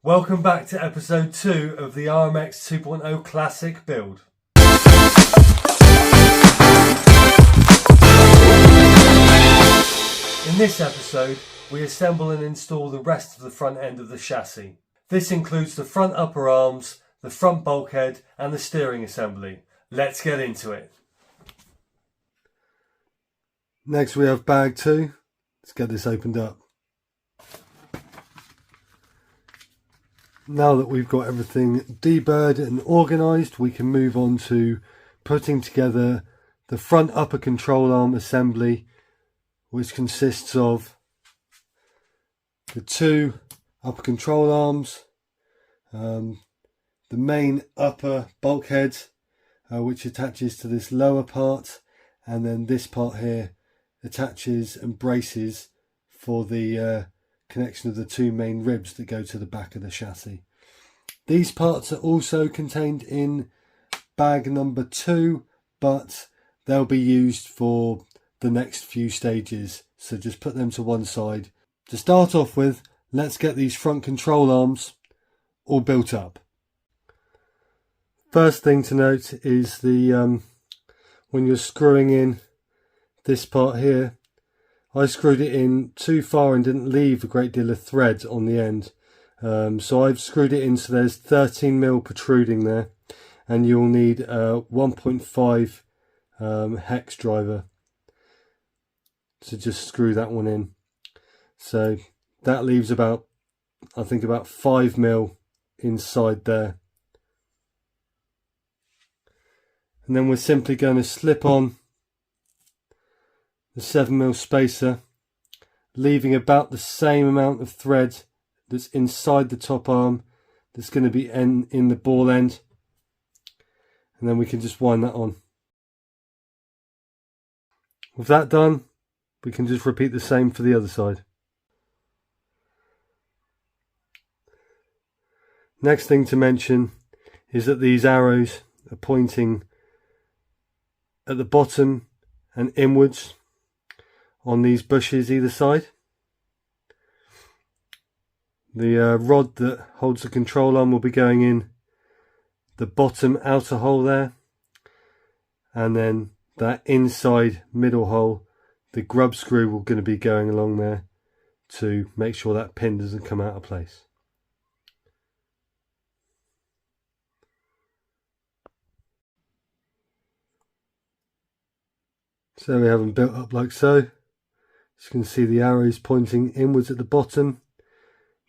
Welcome back to episode 2 of the Rmx 2.0 classic build. In this episode, we assemble and install the rest of the front end of the chassis. This includes the front upper arms, the front bulkhead and the steering assembly. Let's get into it. Next we have bag 2. Let's get this opened up. Now that we've got everything deburred and organised, we can move on to putting together the front upper control arm assembly, which consists of the 2 upper control arms, the main upper bulkhead, which attaches to this lower part, and then this part here attaches and braces for the connection of the 2 main ribs that go to the back of the chassis. These parts are also contained in bag number 2, but they'll be used for the next few stages, so just put them to one side. To start off with, let's get these front control arms all built up. First thing to note is the when you're screwing in this part here, I screwed it in too far and didn't leave a great deal of thread on the end. So I've screwed it in so there's 13mm protruding there, and you'll need a 1.5 hex driver to just screw that one in. So that leaves about, I think about 5mm inside there. And then we're simply going to slip on the 7mm spacer, leaving about the same amount of thread that's inside the top arm that's going to be in the ball end, and then we can just wind that on. With that done, we can just repeat the same for the other side. Next thing to mention is that these arrows are pointing at the bottom and inwards on these bushes either side. The rod that holds the control arm will be going in the bottom outer hole there, and then that inside middle hole, the grub screw will going to be going along there to make sure that pin doesn't come out of place. So we have them built up like so. As you can see, the arrows pointing inwards at the bottom.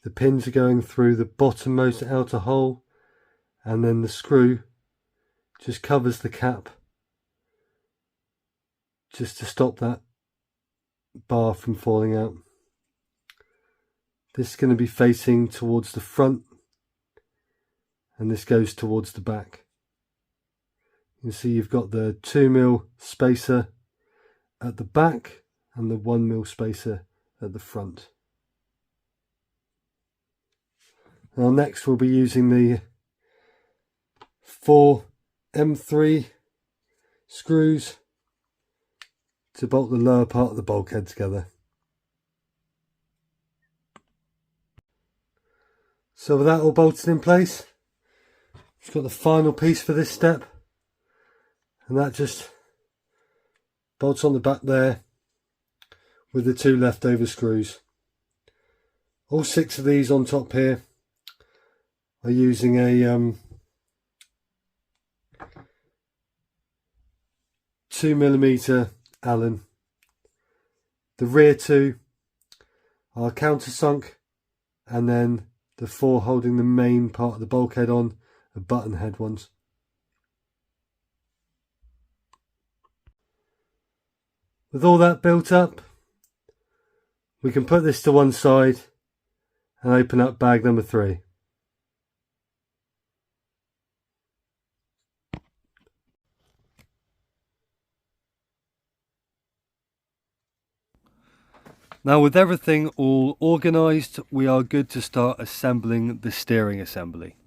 The pins are going through the bottommost outer hole, and then the screw just covers the cap just to stop that bar from falling out. This is going to be facing towards the front, and this goes towards the back. You can see you've got the 2mm spacer at the back and the 1mm spacer at the front. Now next we'll be using the 4 M3 screws to bolt the lower part of the bulkhead together. So with that all bolted in place, we've got the final piece for this step, and that just bolts on the back there with the 2 leftover screws. All 6 of these on top here are using a 2mm Allen. The rear 2 are countersunk, and then the 4 holding the main part of the bulkhead on are button head ones. With all that built up, we can put this to one side and open up bag number 3. Now with everything all organised, we are good to start assembling the steering assembly.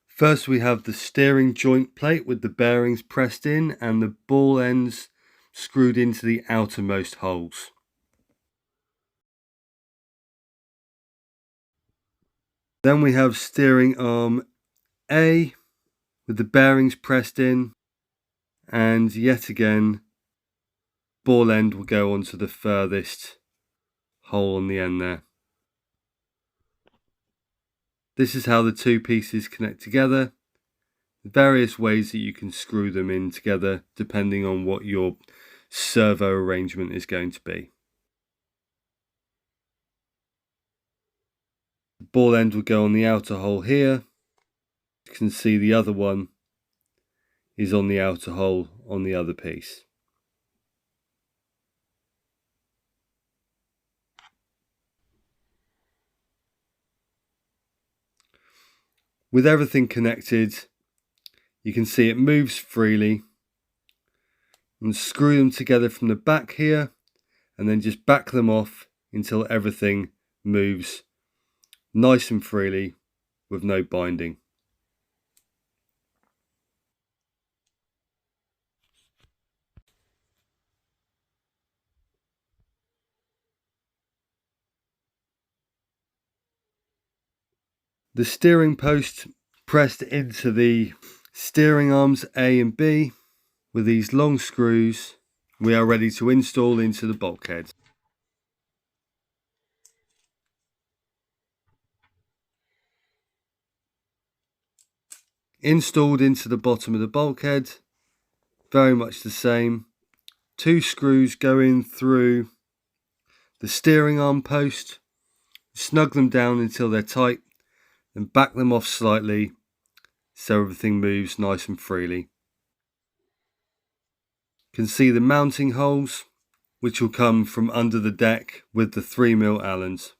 First we have the steering joint plate with the bearings pressed in and the ball ends screwed into the outermost holes. Then we have steering arm A with the bearings pressed in, and yet again ball end will go onto the furthest hole on the end there. This is how the two pieces connect together. Various ways that you can screw them in together depending on what your servo arrangement is going to be. The ball end will go on the outer hole here. You can see the other one is on the outer hole on the other piece. With everything connected, you can see it moves freely. And screw them together from the back here, and then just back them off until everything moves nice and freely with no binding. The steering post pressed into the steering arms A and B with these long screws. We are ready to install into the bulkhead. Installed into the bottom of the bulkhead, very much the same. Two screws go in through the steering arm post, snug them down until they're tight, then back them off slightly so everything moves nice and freely. You can see the mounting holes, which will come from under the deck with the 3mm Allens.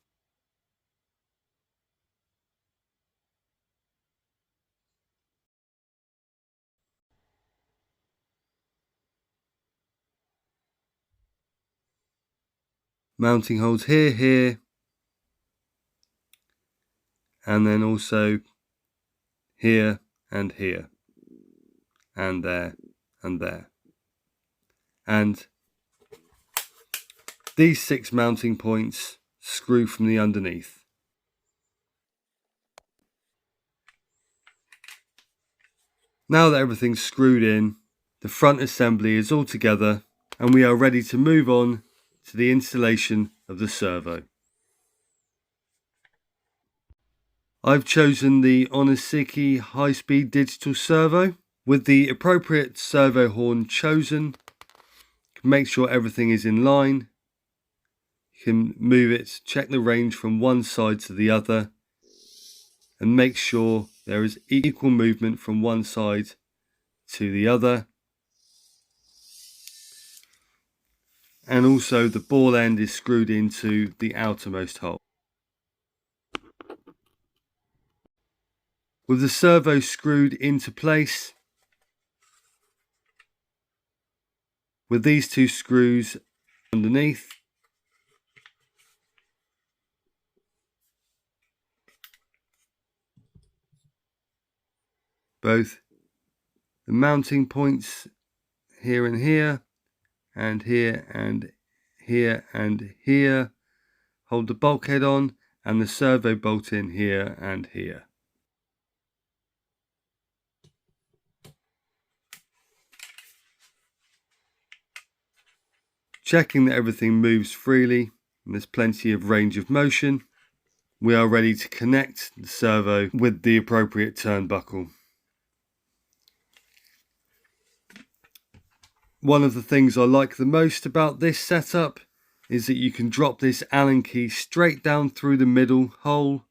Mounting holes here, and then also here, and there, and there. And these 6 mounting points screw from the underneath. Now that everything's screwed in, the front assembly is all together, and we are ready to move on to the installation of the servo. I've chosen the Oniseki high-speed digital servo. With the appropriate servo horn chosen, you can make sure everything is in line. You can move it, check the range from one side to the other, and make sure there is equal movement from one side to the other. And also the ball end is screwed into the outermost hole. With the servo screwed into place, with these 2 screws underneath, both the mounting points here and here, and here and here and here, hold the bulkhead on, and the servo bolt in here and here. Checking that everything moves freely and there's plenty of range of motion, we are ready to connect the servo with the appropriate turnbuckle. One of the things I like the most about this setup is that you can drop this Allen key straight down through the middle hole,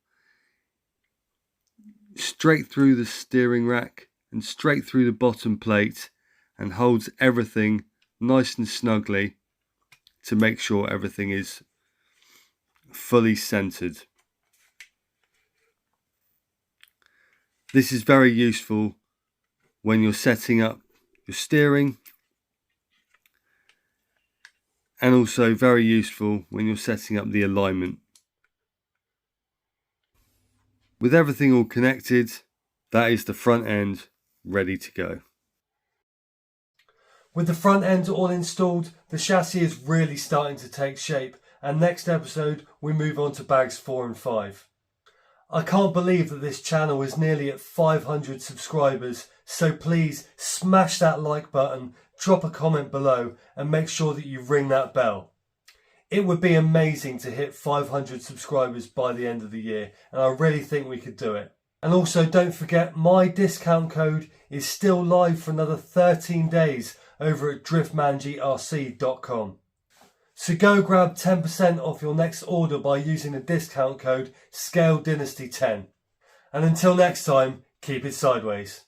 straight through the steering rack and straight through the bottom plate, and holds everything nice and snugly to make sure everything is fully centered. This is very useful when you're setting up your steering, and also very useful when you're setting up the alignment. With everything all connected, that is the front end ready to go. With the front end all installed, the chassis is really starting to take shape, and next episode we move on to bags 4 and 5. I can't believe that this channel is nearly at 500 subscribers, so please smash that like button, drop a comment below and make sure that you ring that bell. It would be amazing to hit 500 subscribers by the end of the year, and I really think we could do it. And also don't forget, my discount code is still live for another 13 days over at driftmanjirc.com. So go grab 10% off your next order by using the discount code Scale Dynasty 10. And until next time, keep it sideways.